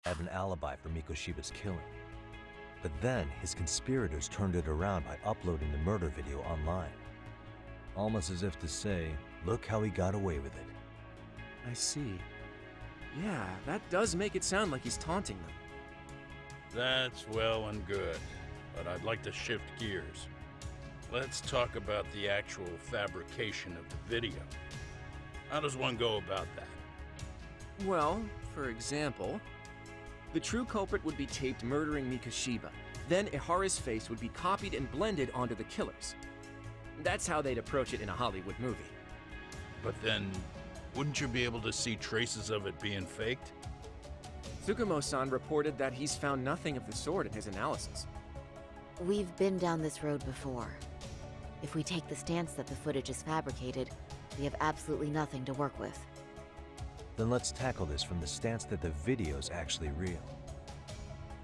have an alibi for Mikoshiba's killing. But then, his conspirators turned it around by uploading the murder video online. Almost as if to say, look how he got away with it. I see. Yeah, that does make it sound like he's taunting them. That's well and good, but I'd like to shift gears. Let's talk about the actual fabrication of the video. How does one go about that? Well, for example, the true culprit would be taped murdering Mikoshiba. Then Ihara's face would be copied and blended onto the killers. That's how they'd approach it in a Hollywood movie. But then, wouldn't you be able to see traces of it being faked? Tsukumo-san reported that he's found nothing of the sort in his analysis. We've been down this road before. If we take the stance that the footage is fabricated, we have absolutely nothing to work with. Then let's tackle this from the stance that the video's actually real.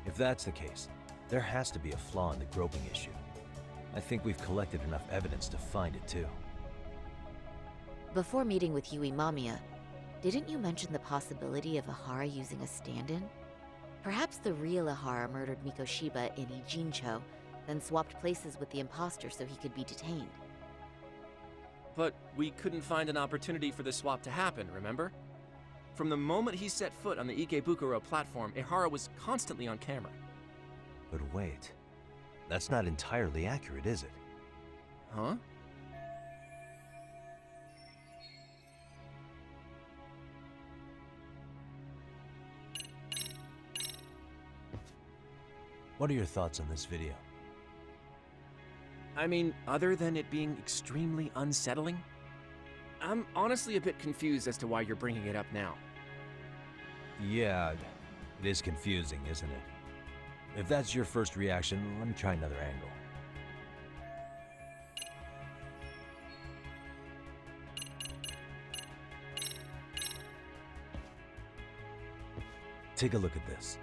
If that's the case, there has to be a flaw in the groping issue. I think we've collected enough evidence to find it too. Before meeting with Yui Mamiya, didn't you mention the possibility of Ihara using a stand-in? Perhaps the real Ihara murdered Mikoshiba in Ijincho, then swapped places with the imposter so he could be detained. But we couldn't find an opportunity for the swap to happen, remember? From the moment he set foot on the Ikebukuro platform, Ihara was constantly on camera. But wait, that's not entirely accurate, is it? Huh? What are your thoughts on this video? I mean, other than it being extremely unsettling, I'm honestly a bit confused as to why you're bringing it up now. Yeah, it is confusing, isn't it? If that's your first reaction, let me try another angle. Take a look at this.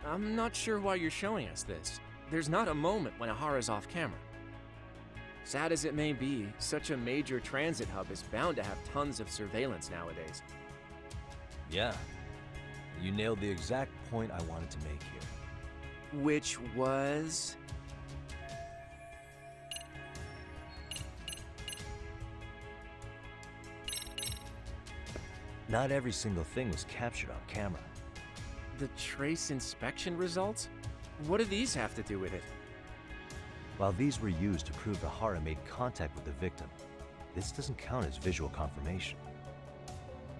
I'm not sure why you're showing us this. There's not a moment when Ihara's off camera. Sad as it may be, such a major transit hub is bound to have tons of surveillance nowadays. Yeah, you nailed the exact point I wanted to make here. Which was... Not every single thing was captured on camera. the trace inspection results? What do these have to do with it? While these were used to prove Ihara made contact with the victim, this doesn't count as visual confirmation.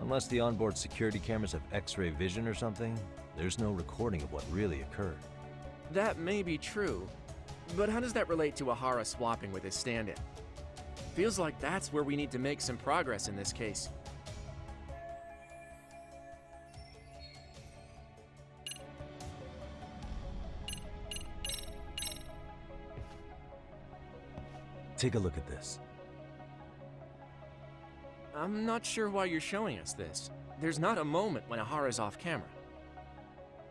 Unless the onboard security cameras have X-ray vision or something, there's no recording of what really occurred. That may be true, but how does that relate to Ihara swapping with his stand-in? Feels like that's where we need to make some progress in this case. Take a look at this. I'm not sure why you're showing us this. There's not a moment when Ihara's off camera.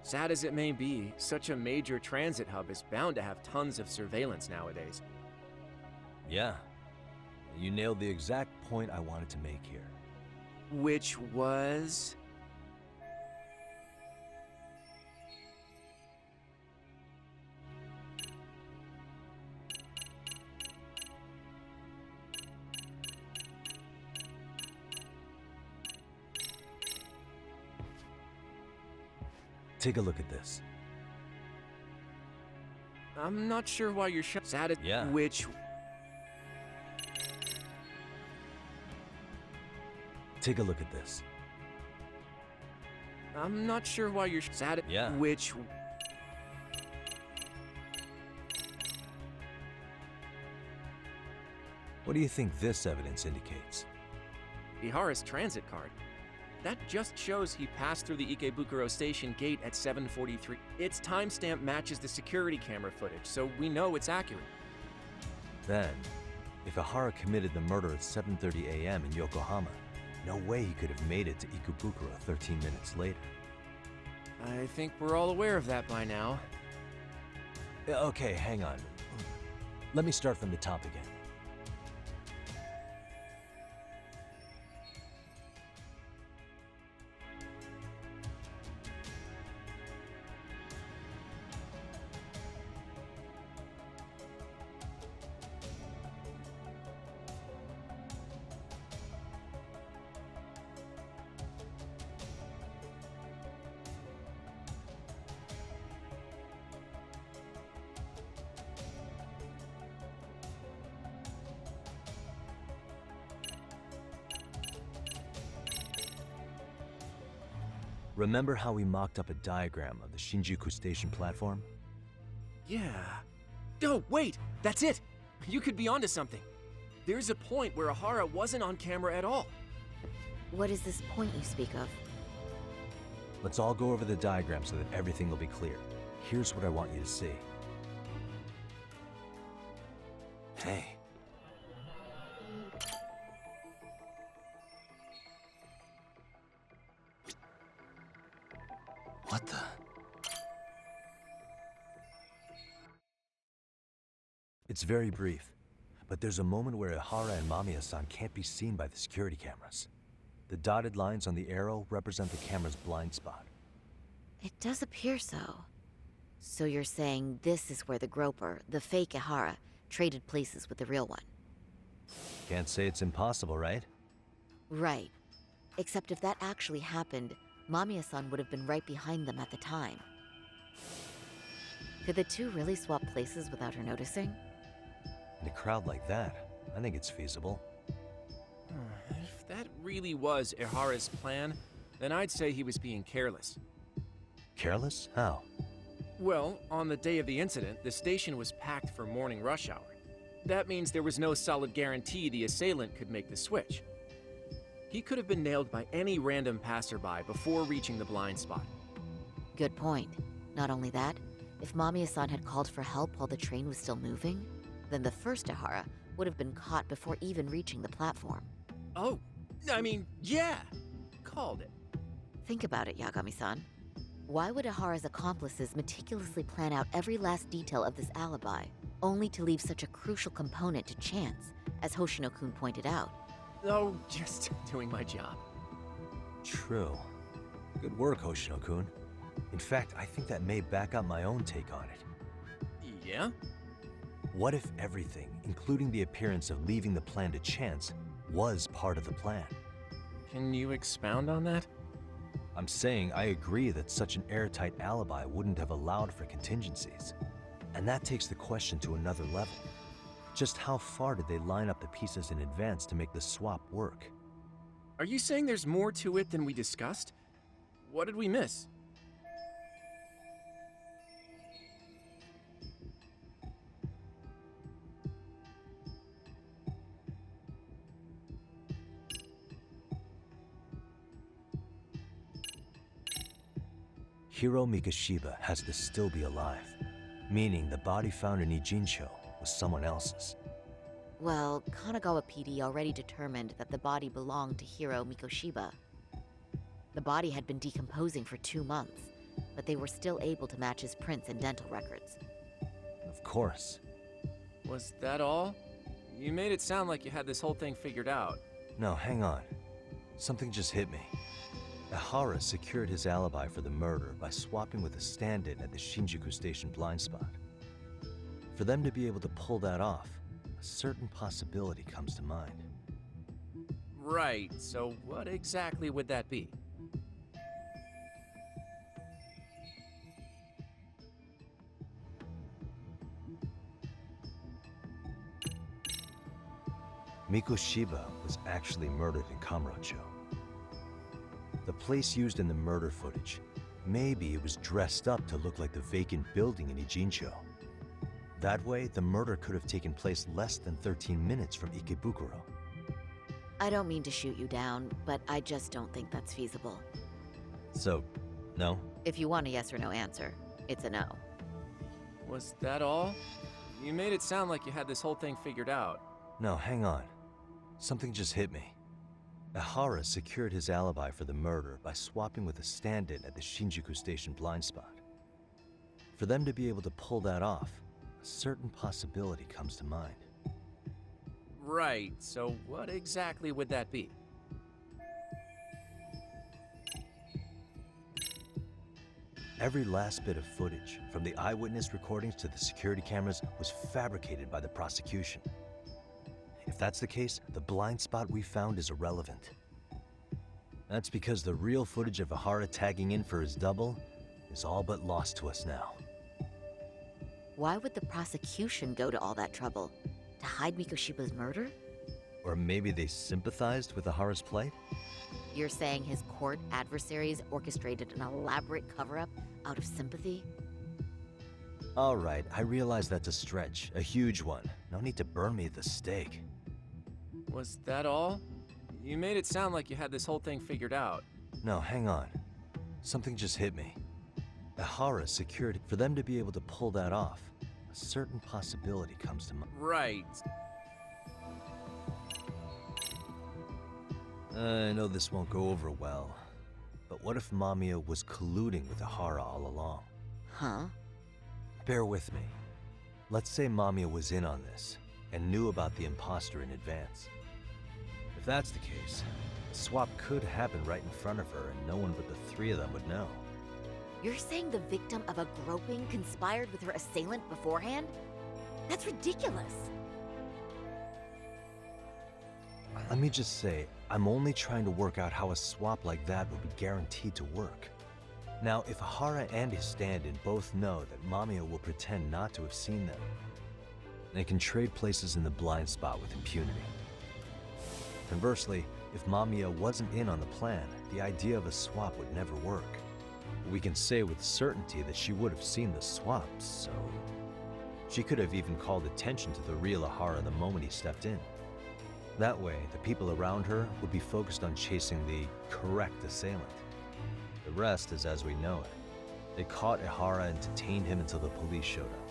Sad as it may be, such a major transit hub is bound to have tons of surveillance nowadays. Yeah, you nailed the exact point I wanted to make here. Which was... Take a look at this. I'm not sure why you're sad at... Yeah. Which... Take a look at this. I'm not sure why you're sad at... Yeah. Which... What do you think this evidence indicates? Ihara's transit card. That just shows he passed through the Ikebukuro station gate at 7:43. Its timestamp matches the security camera footage, so we know it's accurate. Then, if Ihara committed the murder at 7:30 a.m. in Yokohama, no way he could have made it to Ikebukuro 13 minutes later. I think we're all aware of that by now. Okay, hang on. Let me start from the top again. Remember how we mocked up a diagram of the Shinjuku Station platform? Yeah. Oh, wait! That's it! You could be onto something. There's a point where Ahara wasn't on camera at all. What is this point you speak of? Let's all go over the diagram so that everything will be clear. Here's what I want you to see. Hey. What the? It's very brief, but there's a moment where Ihara and Mamiya-san can't be seen by the security cameras. The dotted lines on the arrow represent the camera's blind spot. It does appear so. So you're saying this is where the Groper, the fake Ihara, traded places with the real one? Can't say it's impossible, right? Right. Except if that actually happened, Mamiya-san would have been right behind them at the time. Could the two really swap places without her noticing? In a crowd like that, I think it's feasible. If that really was Ihara's plan, then I'd say he was being careless. Careless? How? Well, on the day of the incident, the station was packed for morning rush hour. That means there was no solid guarantee the assailant could make the switch. He could have been nailed by any random passerby before reaching the blind spot. Good point. Not only that, if Mamiya-san had called for help while the train was still moving, then the first Ihara would have been caught before even reaching the platform. Oh, I mean, yeah! Called it. Think about it, Yagami-san. Why would Ihara's accomplices meticulously plan out every last detail of this alibi, only to leave such a crucial component to chance, as Hoshino-kun pointed out? Oh, just doing my job. True. Good work, Hoshino-kun. In fact, I think that may back up my own take on it. Yeah? What if everything, including the appearance of leaving the plan to chance, was part of the plan? Can you expound on that? I'm saying I agree that such an airtight alibi wouldn't have allowed for contingencies. And that takes the question to another level. Just how far did they line up the pieces in advance to make the swap work? Are you saying there's more to it than we discussed? What did we miss? Hiro Mikashiba has to still be alive, meaning the body found in Ijincho was someone else's. Well, Kanagawa PD already determined that the body belonged to Hiro Mikoshiba. The body had been decomposing for 2 months, but they were still able to match his prints and dental records. Of course. Was that all? You made it sound like you had this whole thing figured out. No, hang on. Something just hit me. Ihara secured his alibi for the murder by swapping with a stand-in at the Shinjuku Station blind spot. For them to be able to pull that off, a certain possibility comes to mind. Right, so what exactly would that be? Mikoshiba was actually murdered in Kamurocho. The place used in the murder footage, maybe it was dressed up to look like the vacant building in Ijincho. That way, the murder could have taken place less than 13 minutes from Ikebukuro. I don't mean to shoot you down, but I just don't think that's feasible. So, no? If you want a yes or no answer, it's a no. Was that all? You made it sound like you had this whole thing figured out. No, hang on. Something just hit me. Ihara secured his alibi for the murder by swapping with a stand-in at the Shinjuku Station blind spot. For them to be able to pull that off, a certain possibility comes to mind. Right, so what exactly would that be? Every last bit of footage, from the eyewitness recordings to the security cameras, was fabricated by the prosecution. If that's the case, the blind spot we found is irrelevant. That's because the real footage of Ihara tagging in for his double is all but lost to us now. Why would the prosecution go to all that trouble? To hide Mikoshiba's murder? Or maybe they sympathized with Ihara's plight? You're saying his court adversaries orchestrated an elaborate cover-up out of sympathy? All right, I realize that's a stretch, a huge one. No need to burn me at the stake. Was that all? You made it sound like you had this whole thing figured out. No, hang on. Something just hit me. Ihara secured for them to be able to pull that off. A certain possibility comes to mind. Right. I know this won't go over well, but what if Mamiya was colluding with Ihara all along? Huh? Bear with me. Let's say Mamiya was in on this, and knew about the imposter in advance. If that's the case, the swap could happen right in front of her and no one but the three of them would know. You're saying the victim of a groping conspired with her assailant beforehand? That's ridiculous. Let me just say, I'm only trying to work out how a swap like that would be guaranteed to work. Now, if Ihara and his stand-in both know that Mamiya will pretend not to have seen them, they can trade places in the blind spot with impunity. Conversely, if Mamiya wasn't in on the plan, the idea of a swap would never work. We can say with certainty that she would have seen the swap, so... She could have even called attention to the real Ihara the moment he stepped in. That way, the people around her would be focused on chasing the correct assailant. The rest is as we know it. They caught Ihara and detained him until the police showed up.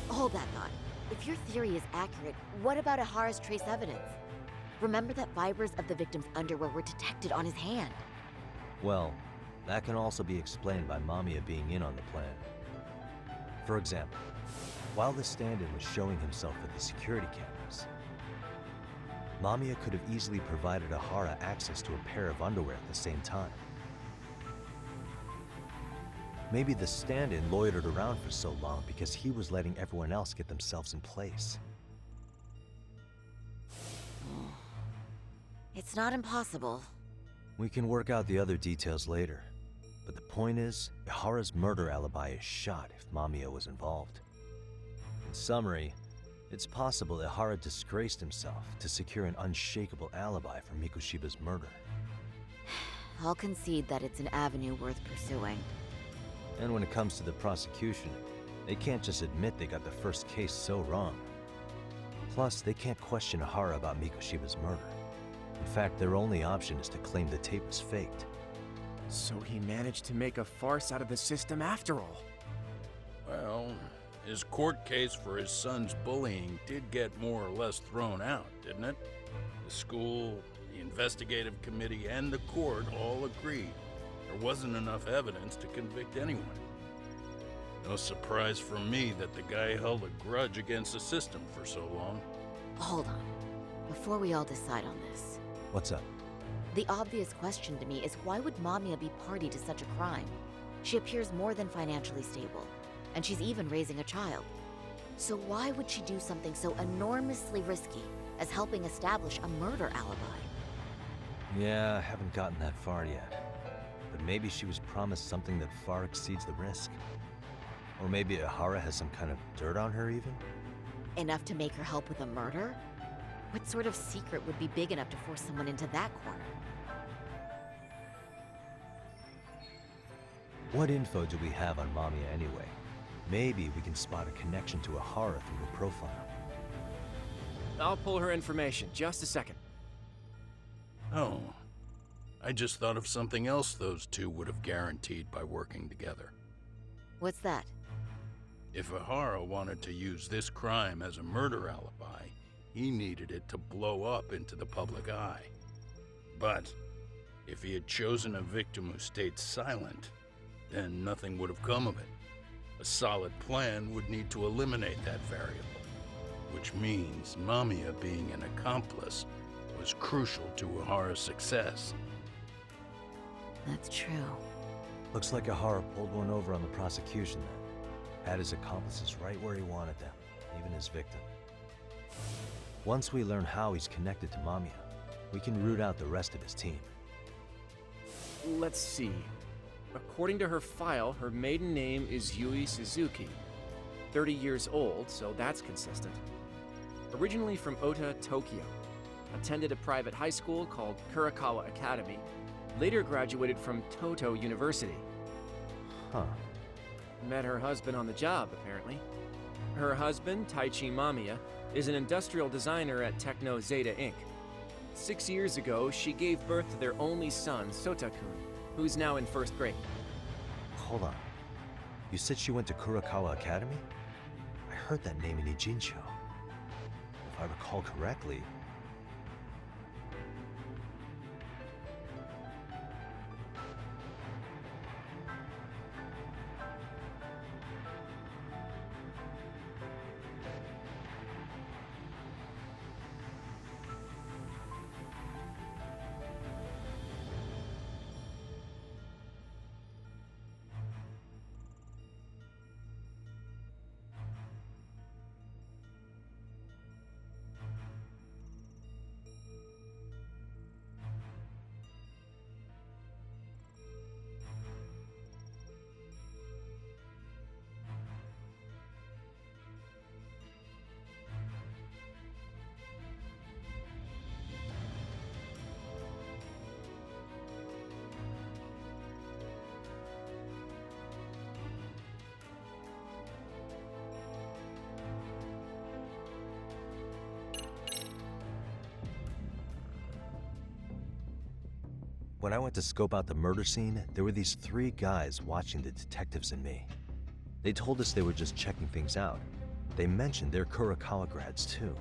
Hold that thought. If your theory is accurate, what about Ihara's trace evidence? Remember that fibers of the victim's underwear were detected on his hand. Well, that can also be explained by Mamiya being in on the plan. For example, while the stand-in was showing himself at the security cameras, Mamiya could have easily provided Ihara access to a pair of underwear at the same time. Maybe the stand-in loitered around for so long because he was letting everyone else get themselves in place. It's not impossible. We can work out the other details later. But the point is, Ihara's murder alibi is shot if Mamiya was involved. In summary, it's possible Ihara disgraced himself to secure an unshakable alibi for Mikoshiba's murder. I'll concede that it's an avenue worth pursuing. And when it comes to the prosecution, they can't just admit they got the first case so wrong. Plus, they can't question Ihara about Mikoshiba's murder. In fact, their only option is to claim the tape was faked. So he managed to make a farce out of the system after all. Well, his court case for his son's bullying did get more or less thrown out, didn't it? The school, the investigative committee, and the court all agreed there wasn't enough evidence to convict anyone. No surprise for me that the guy held a grudge against the system for so long. Hold on. Before we all decide on this, What's up? the obvious question to me is why would Mamiya be party to such a crime? She appears more than financially stable, and she's even raising a child. So why would she do something so enormously risky as helping establish a murder alibi? Yeah, I haven't gotten that far yet. But maybe she was promised something that far exceeds the risk. Or maybe Ihara has some kind of dirt on her even? Enough to make her help with a murder? What sort of secret would be big enough to force someone into that corner? What info do we have on Mamiya anyway? Maybe we can spot a connection to Ihara through her profile. I'll pull her information. Just a second. Oh, I just thought of something else those two would have guaranteed by working together. What's that? If Ihara wanted to use this crime as a murder alibi, he needed it to blow up into the public eye. But if he had chosen a victim who stayed silent, then nothing would have come of it. A solid plan would need to eliminate that variable, which means Mamiya being an accomplice was crucial to Ihara's success. That's true. Looks like Ihara pulled one over on the prosecution then. Had his accomplices right where he wanted them, even his victim. Once we learn how he's connected to Mamiya, we can root out the rest of his team. Let's see. According to her file, her maiden name is Yui Suzuki. 30 years old, so that's consistent. Originally from Ota, Tokyo. attended a private high school called Kurakawa Academy, later graduated from Toto University. Huh. Met her husband on the job, apparently. Her husband, Taichi Mamiya, is an industrial designer at Techno Zeta Inc. 6 years ago, she gave birth to their only son, Sota-kun, who's now in first grade. Hold on. You said she went to Kurakawa Academy? I heard that name in Ijincho. If I recall correctly... When I went to scope out the murder scene, there were these 3 guys watching the detectives and me. They told us they were just checking things out. They mentioned they're Kurakawa grads too.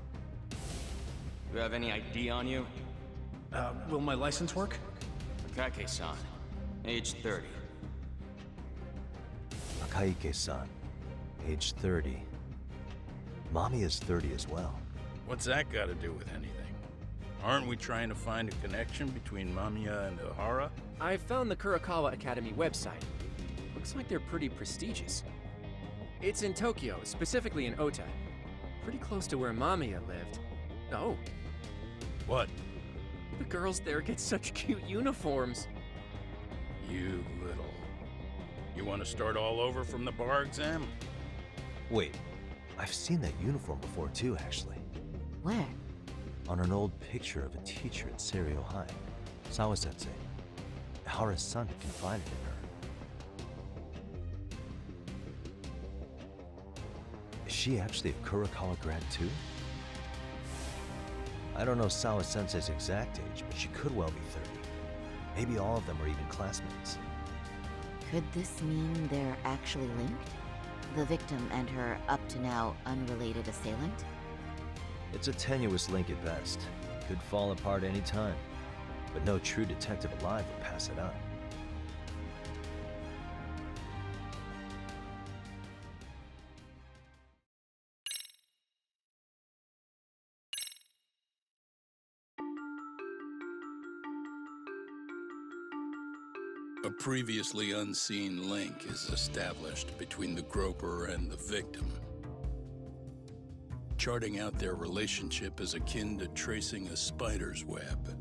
You have any ID on you? Will my license work? Akake-san, age 30. Akaike-san, age 30. Mommy is 30 as well. What's that got to do with anything? Aren't we trying to find a connection between Mamiya and Ihara? I found the Kurakawa Academy website. Looks like they're pretty prestigious. It's in Tokyo, specifically in Ota. Pretty close to where Mamiya lived. Oh, What? the girls there get such cute uniforms. You little... You want to start all over from the bar exam? Wait, I've seen that uniform before too, actually. Where? On an old picture of a teacher at Seiryo High, Sawa-sensei. Ihara's son had confided in her. Is she actually a Kurakawa grad too? I don't know Sawa-sensei's exact age, but she could well be 30. Maybe all of them are even classmates. Could this mean they're actually linked? The victim and her up-to-now unrelated assailant? It's a tenuous link at best. Could fall apart any time. But no true detective alive would pass it up. A previously unseen link is established between the groper and the victim. Charting out their relationship is akin to tracing a spider's web.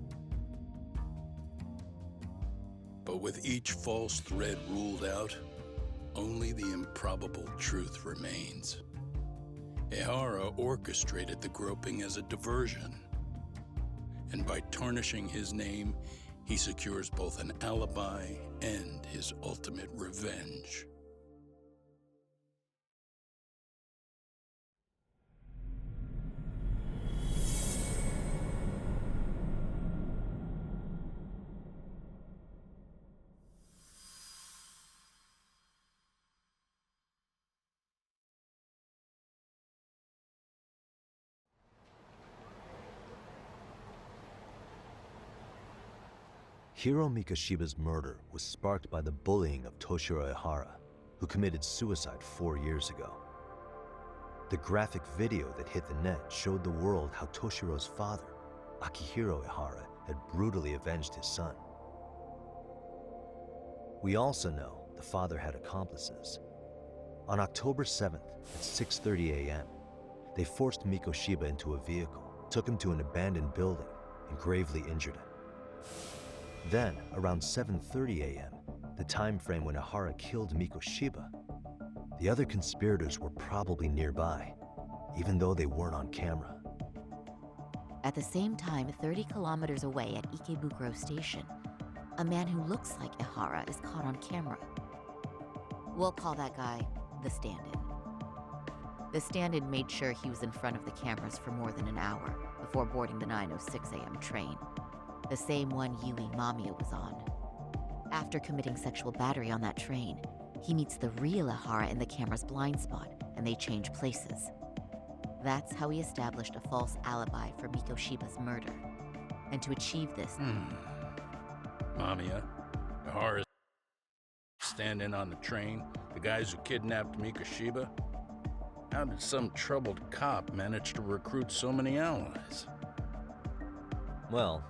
But with each false thread ruled out, only the improbable truth remains. Ihara orchestrated the groping as a diversion, and by tarnishing his name, he secures both an alibi and his ultimate revenge. Hiro Mikoshiba's murder was sparked by the bullying of Toshiro Ihara, who committed suicide 4 years ago. The graphic video that hit the net showed the world how Toshiro's father, Akihiro Ihara, had brutally avenged his son. We also know the father had accomplices. On October 7th at 6:30 a.m., they forced Mikoshiba into a vehicle, took him to an abandoned building, and gravely injured him. Then, around 7:30 a.m., the time frame when Ihara killed Mikoshiba, the other conspirators were probably nearby, even though they weren't on camera. At the same time, 30 kilometers away at Ikebukuro Station, a man who looks like Ihara is caught on camera. We'll call that guy the stand-in. The stand-in made sure he was in front of the cameras for more than an hour before boarding the 9:06 a.m. train, the same one Yui Mamiya was on. After committing sexual battery on that train, he meets the real Ihara in the camera's blind spot, and they change places. That's how he established a false alibi for Mikoshiba's murder. And to achieve this, Mamiya, Ihara's stand-in on the train, the guys who kidnapped Mikoshiba. How did some troubled cop manage to recruit so many allies? Well,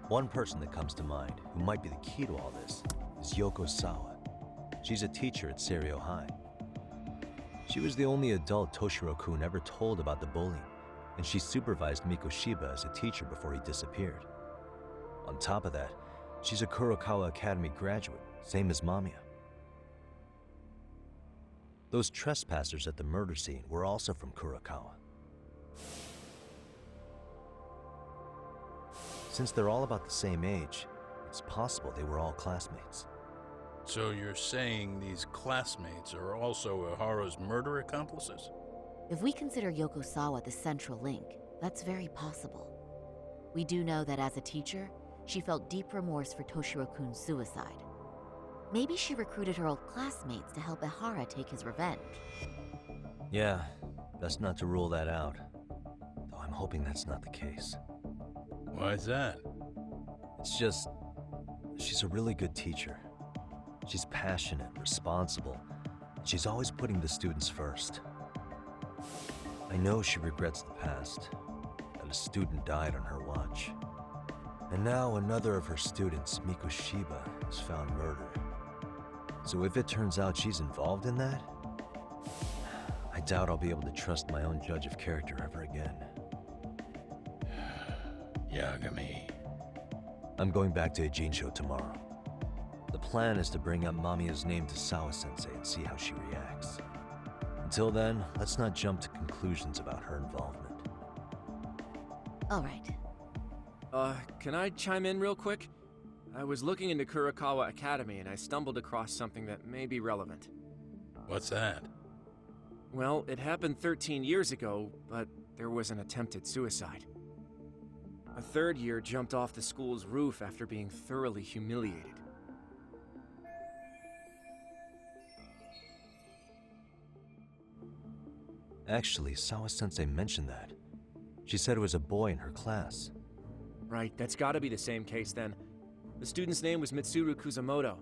one person that comes to mind who might be the key to all this is Yoko Sawa. She's a teacher at Seiryo High. She was the only adult Toshiro-kun ever told about the bullying, and she supervised Mikoshiba as a teacher before he disappeared. On top of that, she's a Kurokawa Academy graduate, same as Mamiya. Those trespassers at the murder scene were also from Kurokawa. Since they're all about the same age, it's possible they were all classmates. So you're saying these classmates are also Ihara's murder accomplices? if we consider Yoko Sawa the central link, that's very possible. We do know that as a teacher, she felt deep remorse for Toshiro-kun's suicide. Maybe she recruited her old classmates to help Ihara take his revenge. Yeah, best not to rule that out. Though I'm hoping that's not the case. Why is that? It's just, she's a really good teacher. She's passionate, responsible. She's always putting the students first. I know she regrets the past, that a student died on her watch. And now another of her students, Mikoshiba, is found murdered. So if it turns out she's involved in that, I doubt I'll be able to trust my own judge of character ever again. Yagami. I'm going back to Ijincho tomorrow. The plan is to bring up Mamiya's name to Sawa-sensei and see how she reacts. Until then, let's not jump to conclusions about her involvement. All right. Can I chime in real quick? I was looking into Kurokawa Academy and I stumbled across something that may be relevant. What's that? Well, it happened 13 years ago, but there was an attempted suicide. A third year jumped off the school's roof after being thoroughly humiliated. Actually, Sawa-sensei mentioned that. She said it was a boy in her class. Right, that's gotta be the same case then. The student's name was Mitsuru Kusamoto.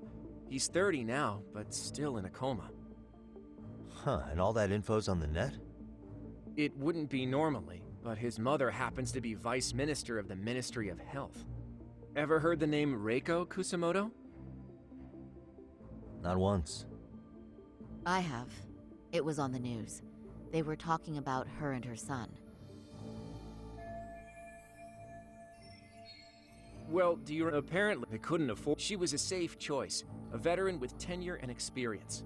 He's 30 now, but still in a coma. Huh, and all that info's on the net? It wouldn't be normally, but his mother happens to be Vice Minister of the Ministry of Health. Ever heard the name Reiko Kusamoto? Not once. I have. It was on the news. They were talking about her and her son. Well, apparently they couldn't afford. She was a safe choice, a veteran with tenure and experience.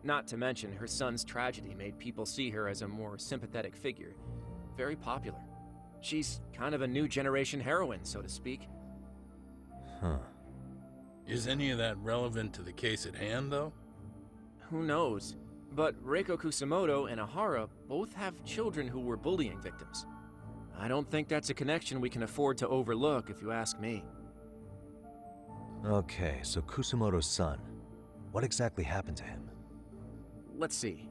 Not to mention, her son's tragedy made people see her as a more sympathetic figure. Very popular. She's kind of a new generation heroine, so to speak. Huh. Is any of that relevant to the case at hand, though? Who knows? But Reiko Kusamoto and Ihara both have children who were bullying victims. I don't think that's a connection we can afford to overlook, if you ask me. Okay, so Kusamoto's son. What exactly happened to him? Let's see.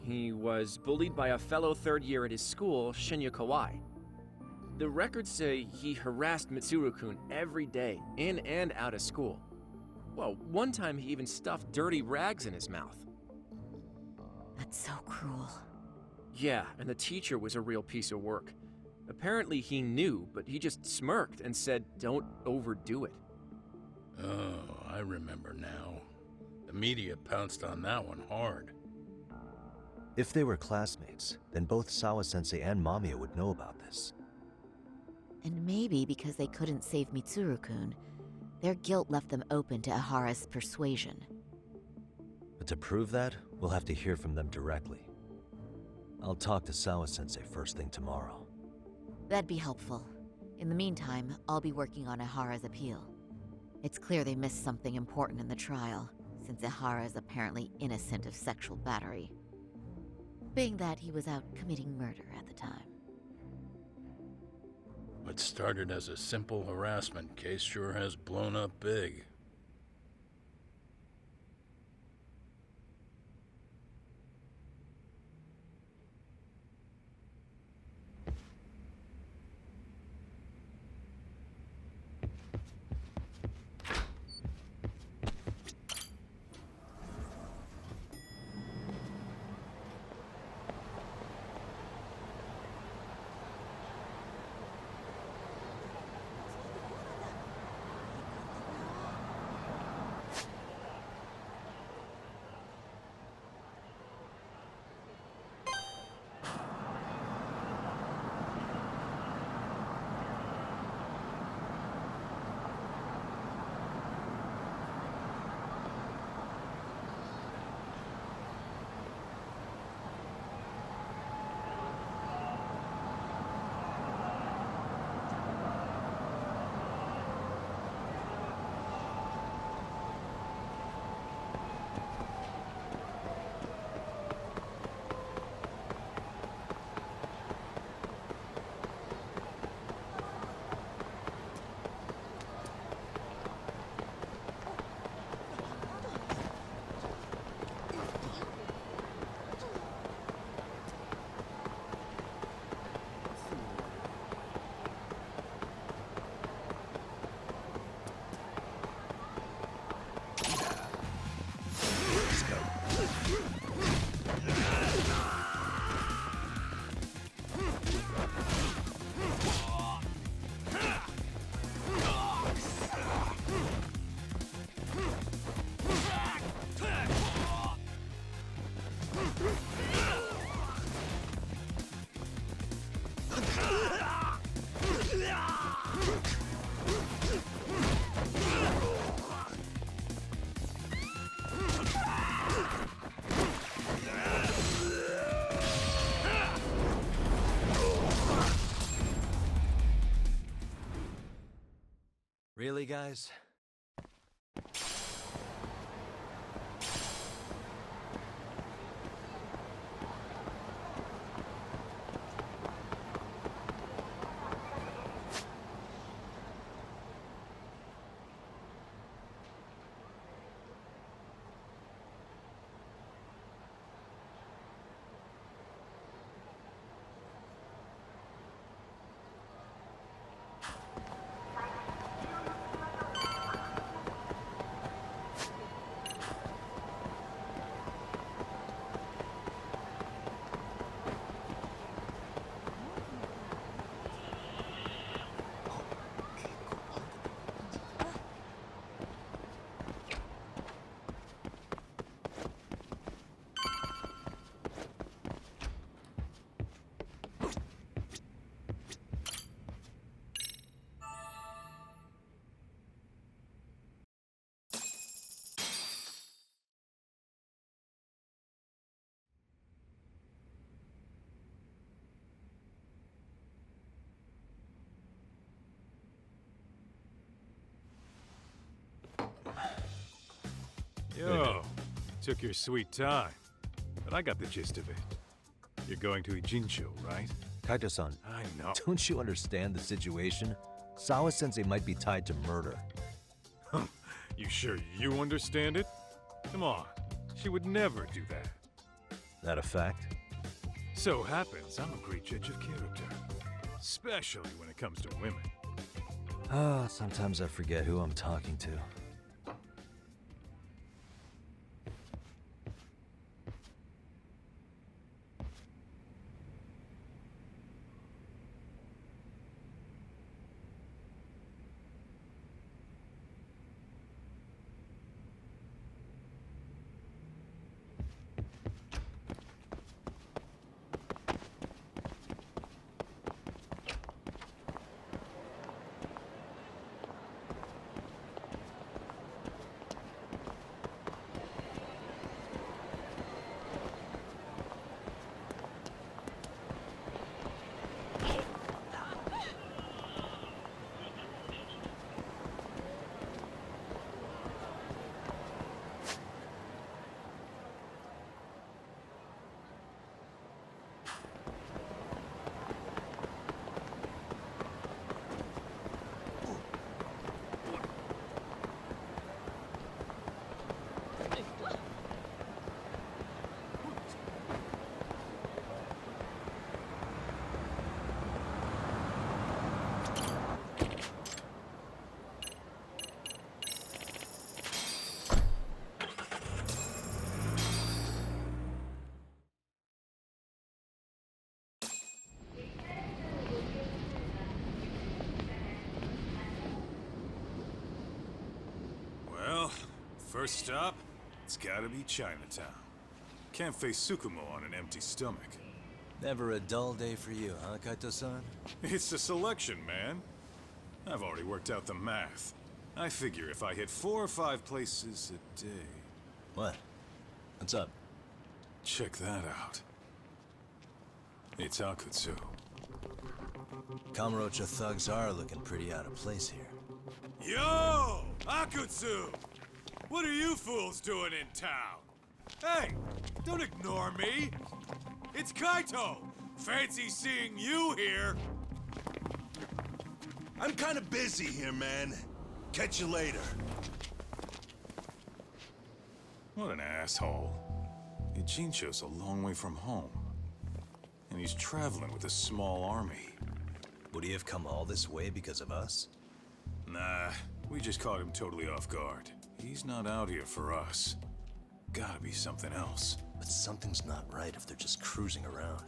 He was bullied by a fellow third year at his school, Shinya Kawai. The records say he harassed Mitsuru-kun every day, in and out of school. Well, one time he even stuffed dirty rags in his mouth. That's so cruel. Yeah, and the teacher was a real piece of work. Apparently he knew, but he just smirked and said, "Don't overdo it." Oh, I remember now. The media pounced on that one hard. If they were classmates, then both Sawa-sensei and Mamiya would know about this. And maybe because they couldn't save Mitsuru-kun, their guilt left them open to Ihara's persuasion. But to prove that, we'll have to hear from them directly. I'll talk to Sawa-sensei first thing tomorrow. That'd be helpful. In the meantime, I'll be working on Ihara's appeal. It's clear they missed something important in the trial, since Ihara is apparently innocent of sexual battery. Being that he was out committing murder at the time. What started as a simple harassment case sure has blown up big. Really, guys? Yo, took your sweet time, but I got the gist of it. You're going to Ijincho, right? Kaito-san, I know. don't you understand the situation? Sawa-sensei might be tied to murder. You sure you understand it? Come on, she would never do that. That a fact? So happens I'm a great judge of character, especially when it comes to women. Sometimes I forget who I'm talking to. First stop, it's gotta be Chinatown. Can't face Tsukumo on an empty stomach. Never a dull day for you, huh, Kaito-san? It's a selection, man. I've already worked out the math. I figure if I hit 4 or 5 places a day... What? What's up? Check that out. It's Akutsu. Kamurocho thugs are looking pretty out of place here. Yo! Akutsu! What are you fools doing in town? Hey! Don't ignore me! It's Kaito! Fancy seeing you here! I'm kinda busy here, man. Catch you later. What an asshole. Ijincho's a long way from home. And he's traveling with a small army. Would he have come all this way because of us? Nah, we just caught him totally off guard. He's not out here for us. Gotta be something else. But something's not right if they're just cruising around.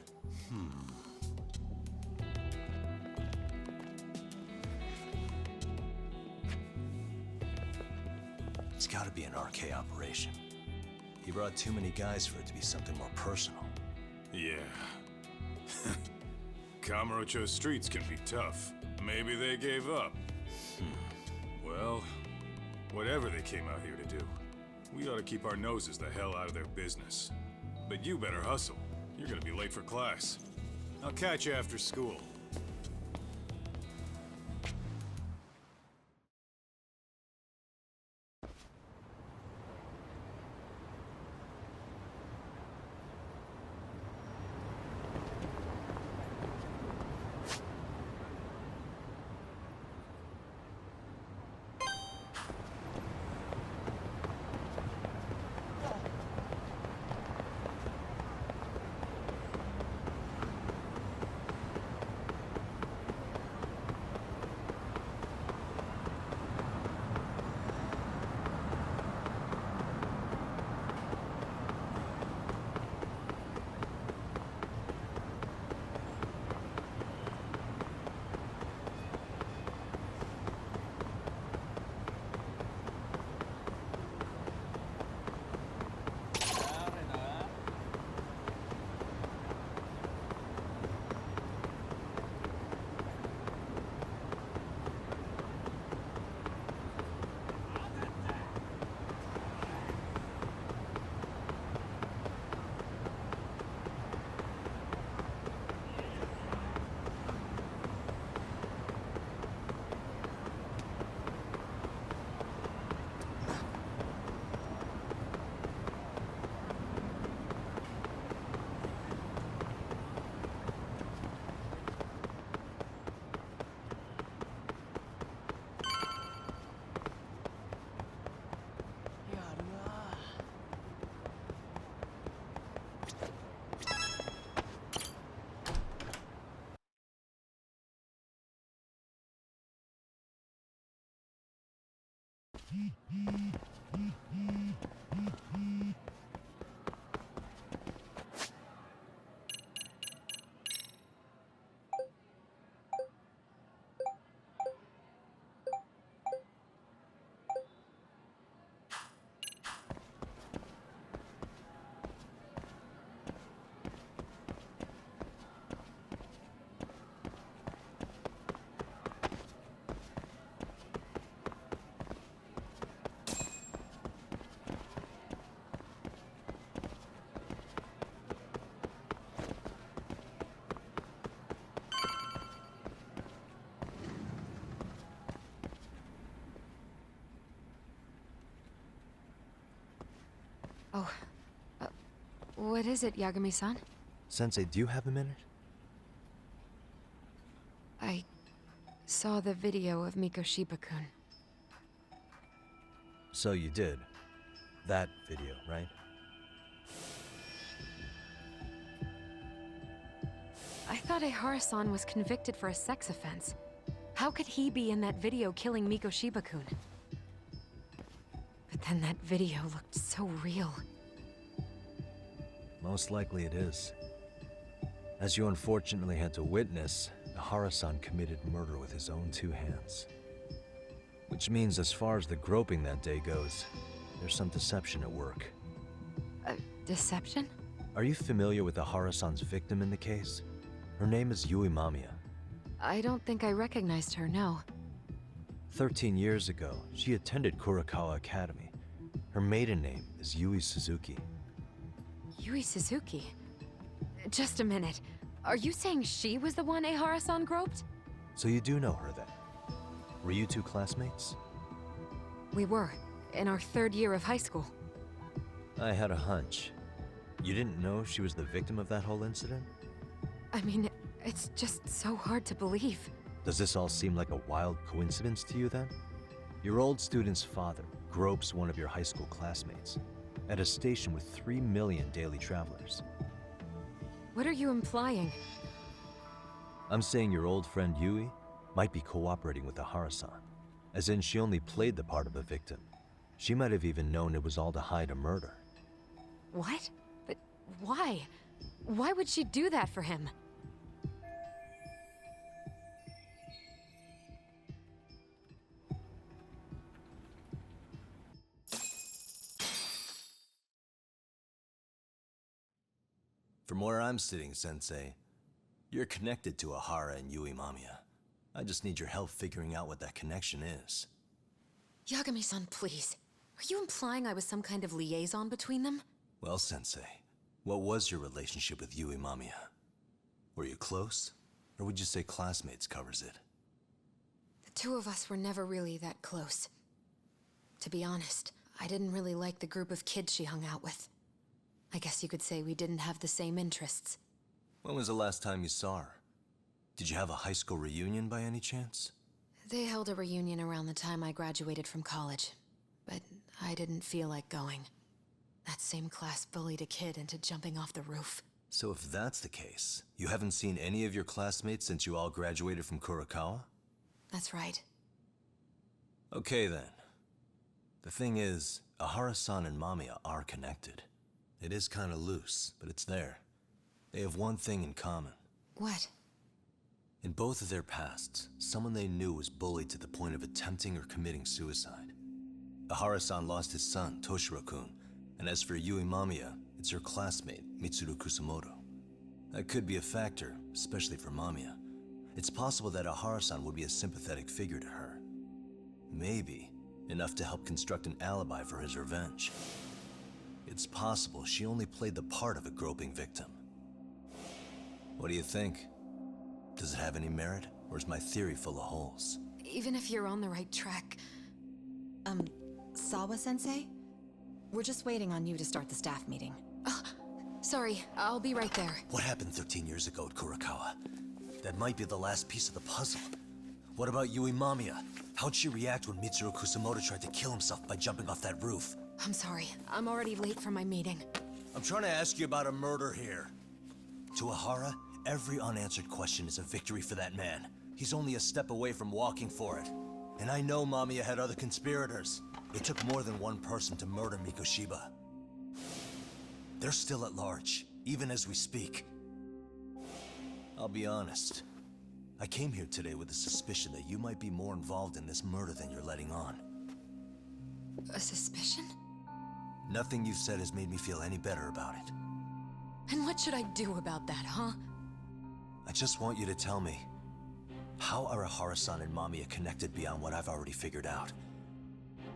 It's gotta be an RK operation. He brought too many guys for it to be something more personal. Yeah. Kamurocho streets can be tough. Maybe they gave up. Well, whatever they came out here to do, we ought to keep our noses the hell out of their business. But you better hustle. You're gonna be late for class. I'll catch you after school. Oh, what is it, Yagami-san? Sensei, do you have a minute? I saw the video of Mikoshiba-kun. So you did. That video, right? I thought Ehara-san was convicted for a sex offense. How could he be in that video killing Mikoshiba-kun? But then that video looked so real. Most likely it is. As you unfortunately had to witness, Ehara-san committed murder with his own 2 hands. Which means as far as the groping that day goes, there's some deception at work. Deception? Are you familiar with Ahara-san's victim in the case? Her name is Yui Mamiya. I don't think I recognized her, no. 13 years ago, she attended Kurakawa Academy. Her maiden name is Yui Suzuki. Yui Suzuki? Just a minute. Are you saying she was the one Ehara-san groped? So you do know her then? Were you two classmates? We were, in our 3rd year of high school. I had a hunch. You didn't know she was the victim of that whole incident? I mean, it's just so hard to believe. Does this all seem like a wild coincidence to you then? Your old student's father gropes one of your high school classmates at a station with 3 million daily travelers. What are you implying? I'm saying your old friend Yui might be cooperating with Ahara-san, as in she only played the part of a victim. She might have even known it was all to hide a murder. What? But why? Why would she do that for him? From where I'm sitting, Sensei, you're connected to Ahara and Yui Mamiya. I just need your help figuring out what that connection is. Yagami-san, please. Are you implying I was some kind of liaison between them? Well, Sensei, what was your relationship with Yui Mamiya? Were you close? Or would you say classmates covers it? The two of us were never really that close. To be honest, I didn't really like the group of kids she hung out with. I guess you could say we didn't have the same interests. When was the last time you saw her? Did you have a high school reunion by any chance? They held a reunion around the time I graduated from college, but I didn't feel like going. That same class bullied a kid into jumping off the roof. So if that's the case, you haven't seen any of your classmates since you all graduated from Kurakawa? That's right. Okay then. The thing is, Ahara-san and Mamiya are connected. It is kinda loose, but it's there. They have one thing in common. What? In both of their pasts, someone they knew was bullied to the point of attempting or committing suicide. Ahara-san lost his son, Toshiro-kun, and as for Yui Mamiya, it's her classmate, Mitsuru Kusamoto. That could be a factor, especially for Mamiya. It's possible that Ahara-san would be a sympathetic figure to her. Maybe enough to help construct an alibi for his revenge. It's possible she only played the part of a groping victim. What do you think? Does it have any merit, or is my theory full of holes? Even if you're on the right track... Sawa-sensei? We're just waiting on you to start the staff meeting. Sorry, I'll be right there. What happened 13 years ago at Kurakawa? That might be the last piece of the puzzle. What about Yui Mamiya? How'd she react when Mitsuru Kusamoto tried to kill himself by jumping off that roof? I'm sorry, I'm already late for my meeting. I'm trying to ask you about a murder here. To Ahara, every unanswered question is a victory for that man. He's only a step away from walking for it. And I know Mamiya had other conspirators. It took more than one person to murder Mikoshiba. They're still at large, even as we speak. I'll be honest. I came here today with the suspicion that you might be more involved in this murder than you're letting on. A suspicion? Nothing you've said has made me feel any better about it. And what should I do about that, huh? I just want you to tell me, how are Ahara-san and Mamiya connected beyond what I've already figured out?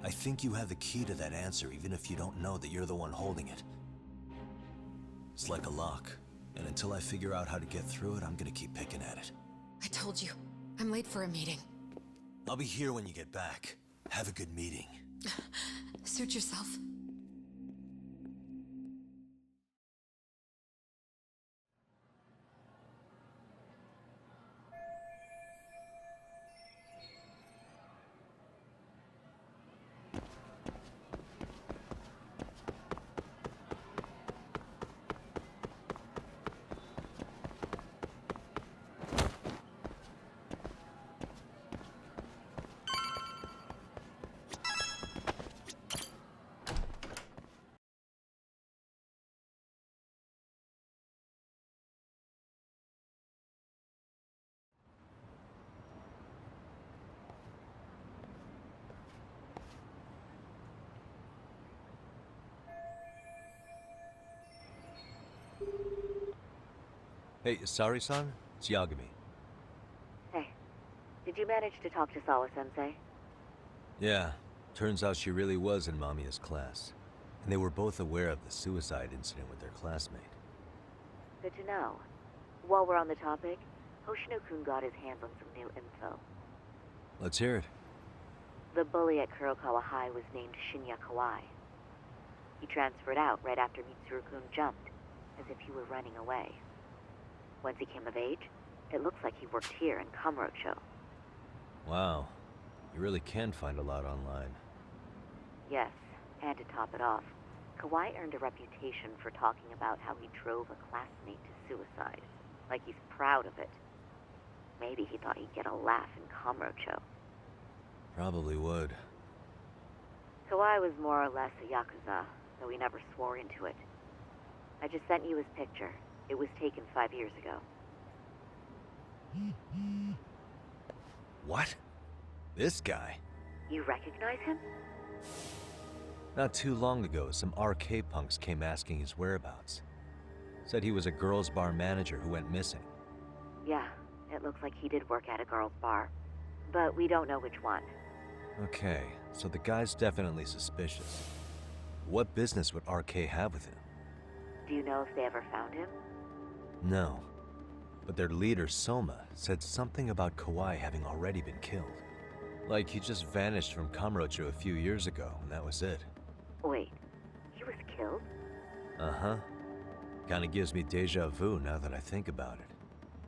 I think you have the key to that answer, even if you don't know that you're the one holding it. It's like a lock, and until I figure out how to get through it, I'm gonna keep picking at it. I told you, I'm late for a meeting. I'll be here when you get back. Have a good meeting. Suit yourself. Hey, Sari-san? It's Yagami. Hey, did you manage to talk to Sawa-sensei? Yeah, turns out she really was in Mamiya's class. And they were both aware of the suicide incident with their classmate. Good to know. While we're on the topic, Hoshino-kun got his hands on some new info. Let's hear it. The bully at Kurokawa High was named Shinya Kawai. He transferred out right after Mitsuru-kun jumped, as if he were running away. Once he came of age, it looks like he worked here in Kamurocho. Wow. You really can find a lot online. Yes, and to top it off, Kawai earned a reputation for talking about how he drove a classmate to suicide. Like he's proud of it. Maybe he thought he'd get a laugh in Kamurocho. Probably would. Kawai was more or less a Yakuza, though he never swore into it. I just sent you his picture. It was taken 5 years ago. What? This guy? You recognize him? Not too long ago, some RK punks came asking his whereabouts. Said he was a girls' bar manager who went missing. Yeah, it looks like he did work at a girls' bar. But we don't know which one. Okay, so the guy's definitely suspicious. What business would RK have with him? Do you know if they ever found him? No. But their leader, Soma, said something about Kawai having already been killed. Like he just vanished from Kamurocho a few years ago, and that was it. Wait, he was killed? Uh-huh. Kinda gives me deja vu now that I think about it.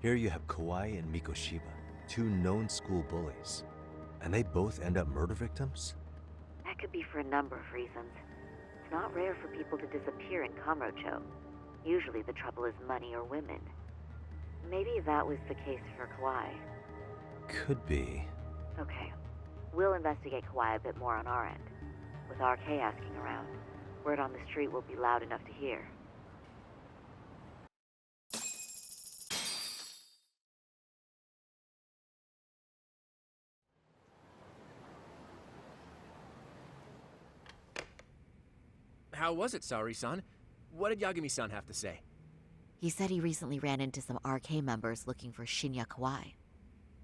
Here you have Kawai and Mikoshiba, two known school bullies. And they both end up murder victims? That could be for a number of reasons. It's not rare for people to disappear in Kamurocho. Usually the trouble is money or women. Maybe that was the case for Kawai. Could be. Okay. We'll investigate Kawai a bit more on our end. With RK asking around, word on the street will be loud enough to hear. How was it, Saori-san? What did Yagami-san have to say? He said he recently ran into some RK members looking for Shinya Kawai.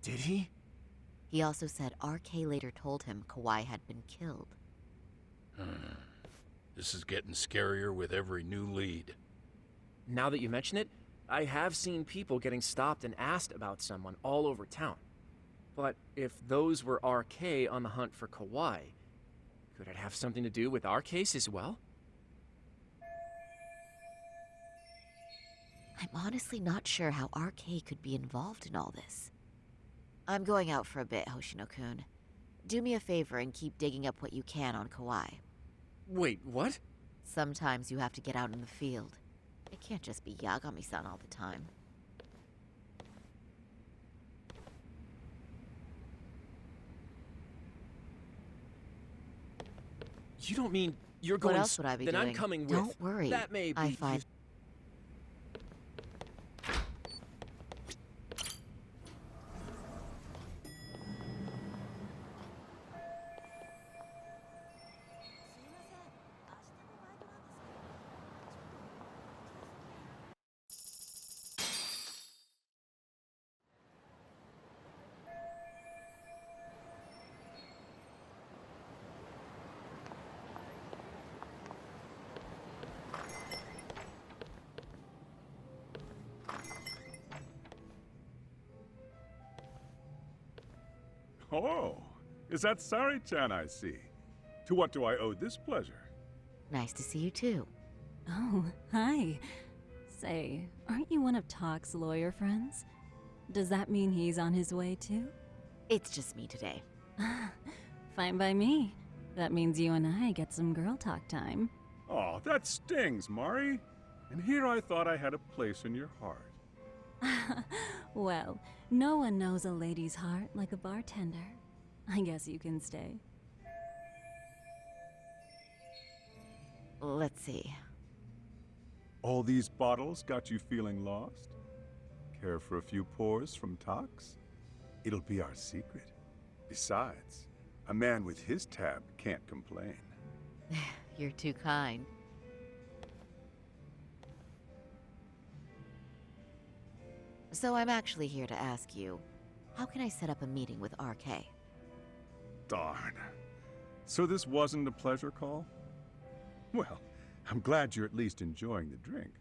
Did he? He also said RK later told him Kawai had been killed. This is getting scarier with every new lead. Now that you mention it, I have seen people getting stopped and asked about someone all over town. But if those were RK on the hunt for Kawai, could it have something to do with our case as well? I'm honestly not sure how RK could be involved in all this. I'm going out for a bit, Hoshino-kun. Do me a favor and keep digging up what you can on Kawai. Wait, what? Sometimes you have to get out in the field. It can't just be Yagami-san all the time. You don't mean you're going... What else would I be then doing? I'm coming with... Don't worry. That may be... I find... Oh, is that Sari-chan I see? To what do I owe this pleasure? Nice to see you too. Oh, hi. Say, aren't you one of Talk's lawyer friends? Does that mean he's on his way too? It's just me today. Fine by me. That means you and I get some girl talk time. Oh, that stings, Mari. And here I thought I had a place in your heart. Well, no one knows a lady's heart like a bartender. I guess you can stay. Let's see. All these bottles got you feeling lost? Care for a few pours from Tox? It'll be our secret. Besides, a man with his tab can't complain. You're too kind. So I'm actually here to ask you, how can I set up a meeting with RK? Darn. So this wasn't a pleasure call? Well, I'm glad you're at least enjoying the drink.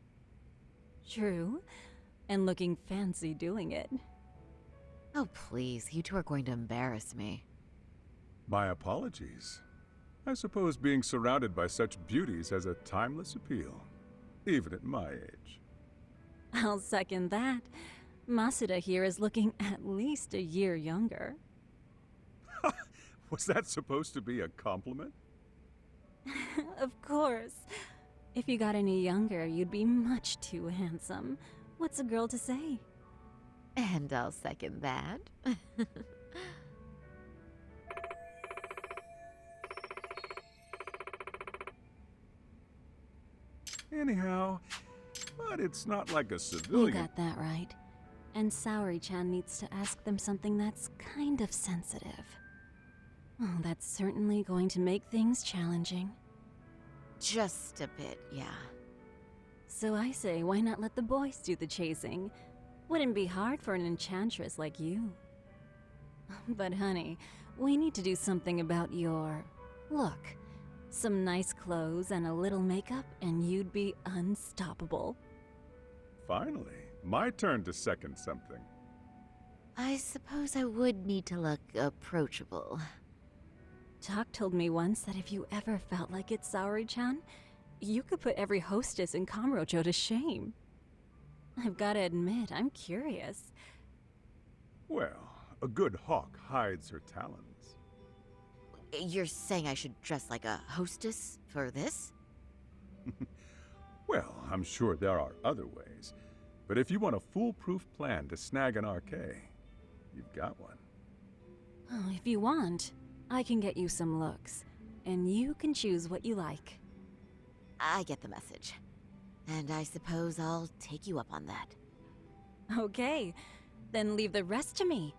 True. And looking fancy doing it. Oh, please, you two are going to embarrass me. My apologies. I suppose being surrounded by such beauties has a timeless appeal, even at my age. I'll second that. Masuda here is looking at least a year younger. Was that supposed to be a compliment? Of course. If you got any younger, you'd be much too handsome. What's a girl to say? And I'll second that. Anyhow, but it's not like a You civilian. got that right. And Saori-chan needs to ask them something that's kind of sensitive. Oh, that's certainly going to make things challenging. Just a bit, yeah. So I say, why not let the boys do the chasing? Wouldn't be hard for an enchantress like you. But honey, we need to do something about your look. Some nice clothes and a little makeup, and you'd be unstoppable. Finally, my turn to second something. I suppose I would need to look approachable. Talk told me once that if you ever felt like it, Saori-chan, you could put every hostess in Kamurocho to shame. I've gotta admit, I'm curious. Well, a good hawk hides her talons. You're saying I should dress like a hostess for this? Well, I'm sure there are other ways. But if you want a foolproof plan to snag an RK, you've got one. Oh, if you want, I can get you some looks, and you can choose what you like. I get the message. And I suppose I'll take you up on that. Okay, then leave the rest to me.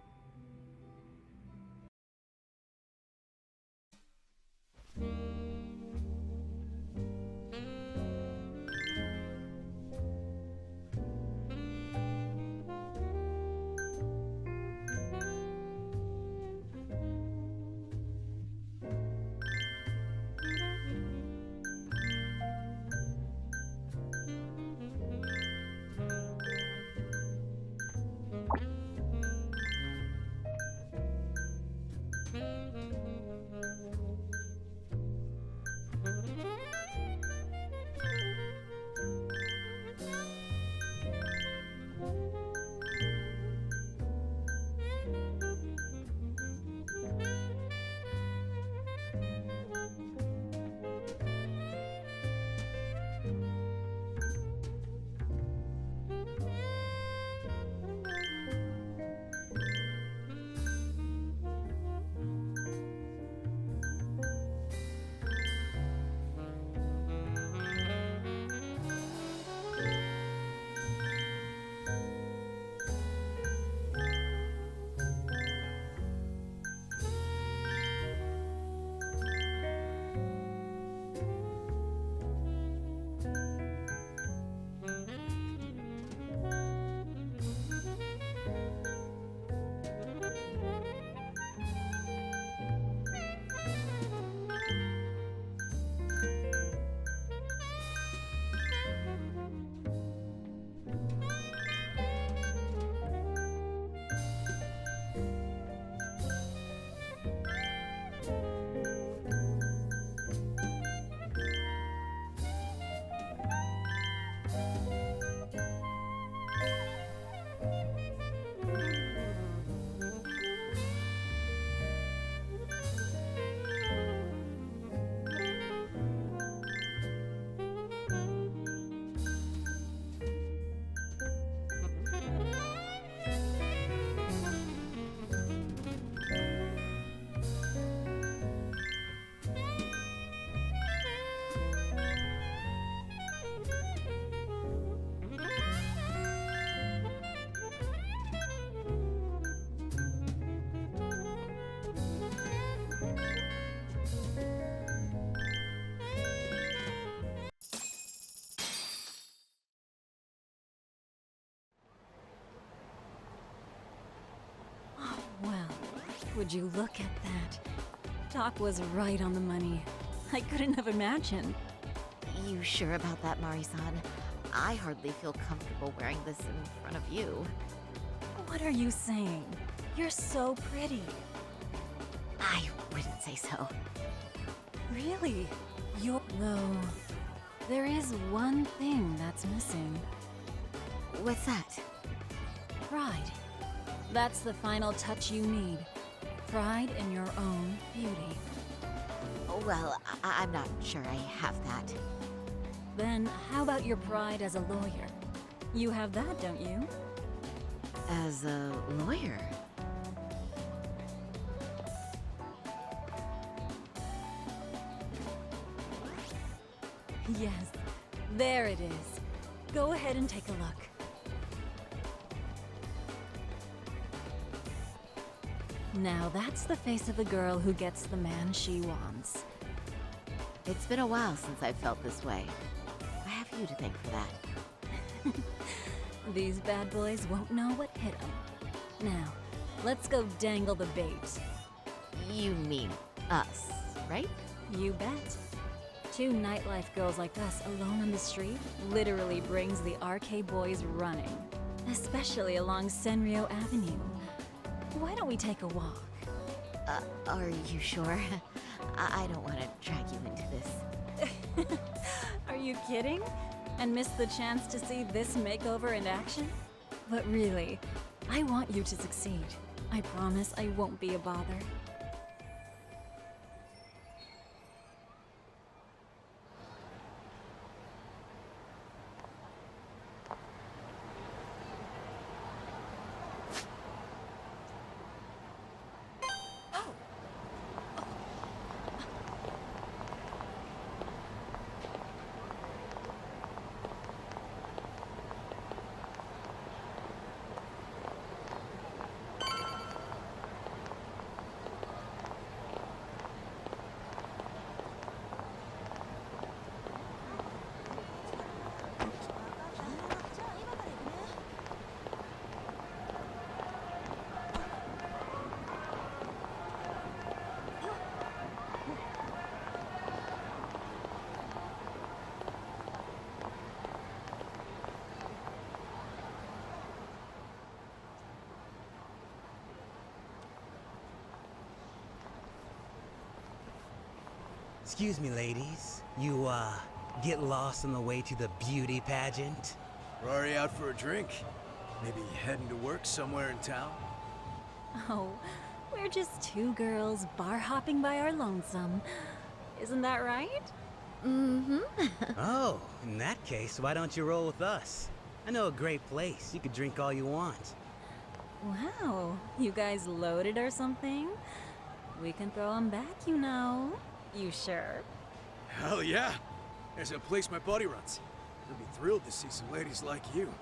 Would you look at that? Doc was right on the money. I couldn't have imagined. You sure about that, Mari-san? I hardly feel comfortable wearing this in front of you. What are you saying? You're so pretty. I wouldn't say so. Really? You're... Though, there is one thing that's missing. What's that? Pride. That's the final touch you need. Pride in your own beauty. Well, I'm not sure I have that. Then how about your pride as a lawyer? You have that, don't you? As a lawyer? Yes, there it is. Go ahead and take a look. Now that's the face of a girl who gets the man she wants. It's been a while since I've felt this way. I have you to thank for that. These bad boys won't know what hit them. Now, let's go dangle the bait. You mean us, right? You bet. Two nightlife girls like us alone on the street literally brings the RK boys running. Especially along Senryo Avenue. Why don't we take a walk? Are you sure? I don't want to drag you into this. Are you kidding? And miss the chance to see this makeover in action? But really, I want you to succeed. I promise I won't be a bother. Excuse me, ladies. You, get lost on the way to the beauty pageant? We're already out for a drink. Maybe heading to work somewhere in town? Oh, we're just two girls bar hopping by our lonesome. Isn't that right? Mm-hmm. Oh, in that case, why don't you roll with us? I know a great place. You could drink all you want. Wow, you guys loaded or something? We can throw them back, you know. You sure? Hell yeah! There's a place my buddy runs. He'll be thrilled to see some ladies like you.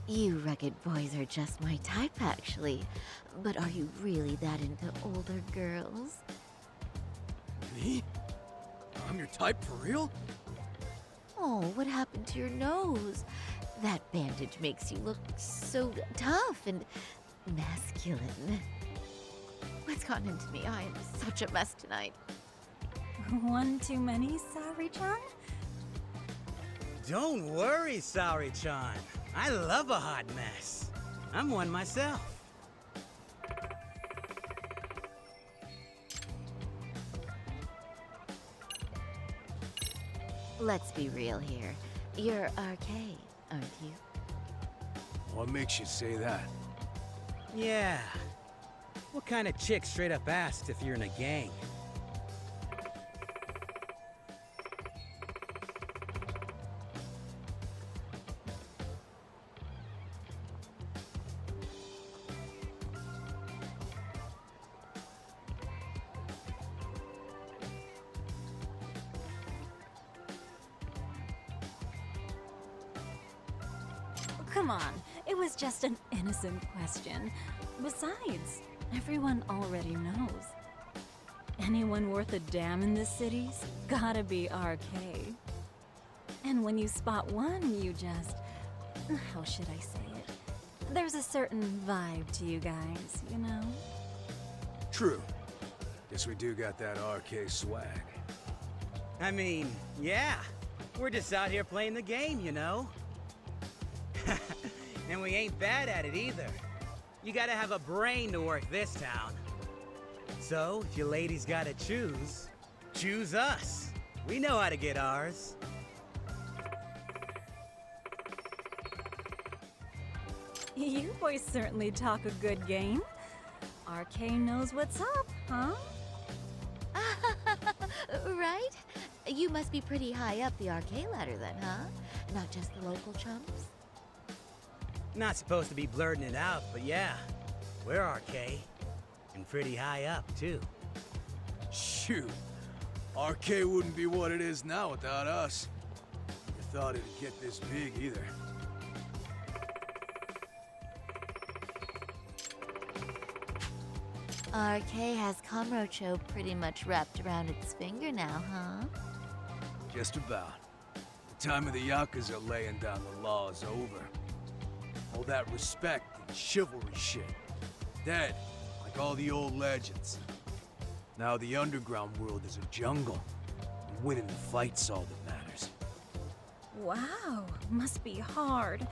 You rugged boys are just my type, actually. But are you really that into older girls? Me? I'm your type for real? Oh, what happened to your nose? That bandage makes you look so tough and masculine. What's gotten into me? I am such a mess tonight. One too many, Saori-chan? Don't worry, Saori-chan. I love a hot mess. I'm one myself. Let's be real here. You're RK, aren't you? What makes you say that? Yeah. What kind of chick straight up asked if you're in a gang? Come on, it was just an innocent question. Besides, everyone already knows. Anyone worth a damn in this city's gotta be RK. And when you spot one, you just... how should I say it? There's a certain vibe to you guys, you know? True. Guess we do got that RK swag. I mean, yeah. We're just out here playing the game, you know? And we ain't bad at it either. You gotta have a brain to work this town. So, if you ladies gotta choose, choose us. We know how to get ours. You boys certainly talk a good game. RK knows what's up, huh? Right? You must be pretty high up the RK ladder then, huh? Not just the local chumps? Not supposed to be blurting it out, but yeah. We're RK. And pretty high up, too. Shoot. RK wouldn't be what it is now without us. Never thought it'd get this big either. RK has Kamurocho pretty much wrapped around its finger now, huh? Just about. The time of the Yakuza laying down the law is over. All that respect and chivalry shit. Dead, like all the old legends. Now the underground world is a jungle. And winning the fight's all that matters. Wow, must be hard.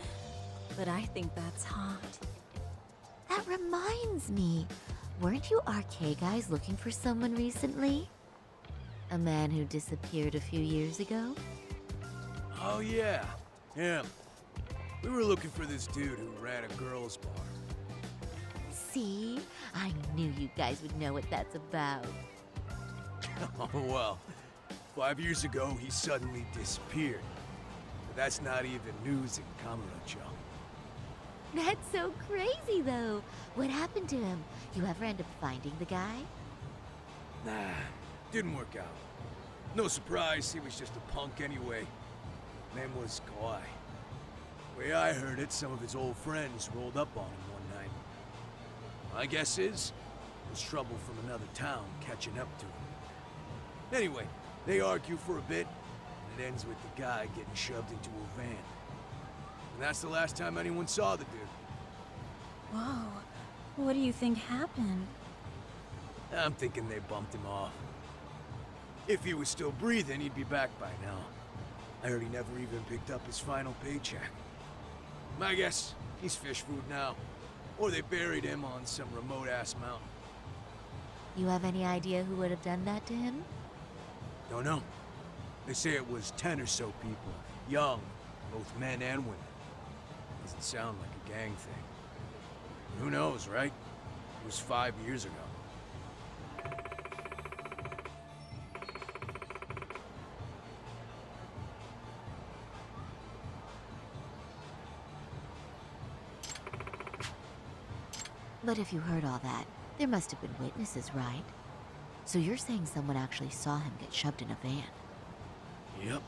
But I think that's hot. That reminds me. Weren't you RK guys looking for someone recently? A man who disappeared a few years ago? Oh yeah, him. We were looking for this dude who ran a girls' bar. See? I knew you guys would know what that's about. Oh well, 5 years ago he suddenly disappeared. But that's not even news in Kamurocho. That's so crazy, though. What happened to him? You ever end up finding the guy? Nah, didn't work out. No surprise, he was just a punk anyway. Name was Kawhi. Way I heard it, some of his old friends rolled up on him one night. My guess is, it was trouble from another town catching up to him. Anyway, they argue for a bit, and it ends with the guy getting shoved into a van. And that's the last time anyone saw the dude. Whoa. What do you think happened? I'm thinking they bumped him off. If he was still breathing, he'd be back by now. I heard he never even picked up his final paycheck. My guess, he's fish food now. Or they buried him on some remote-ass mountain. You have any idea who would have done that to him? Don't know. They say it was 10 or so people. Young, both men and women. Doesn't sound like a gang thing. Who knows, right? It was 5 years ago. But if you heard all that, there must have been witnesses, right? So you're saying someone actually saw him get shoved in a van? Yep.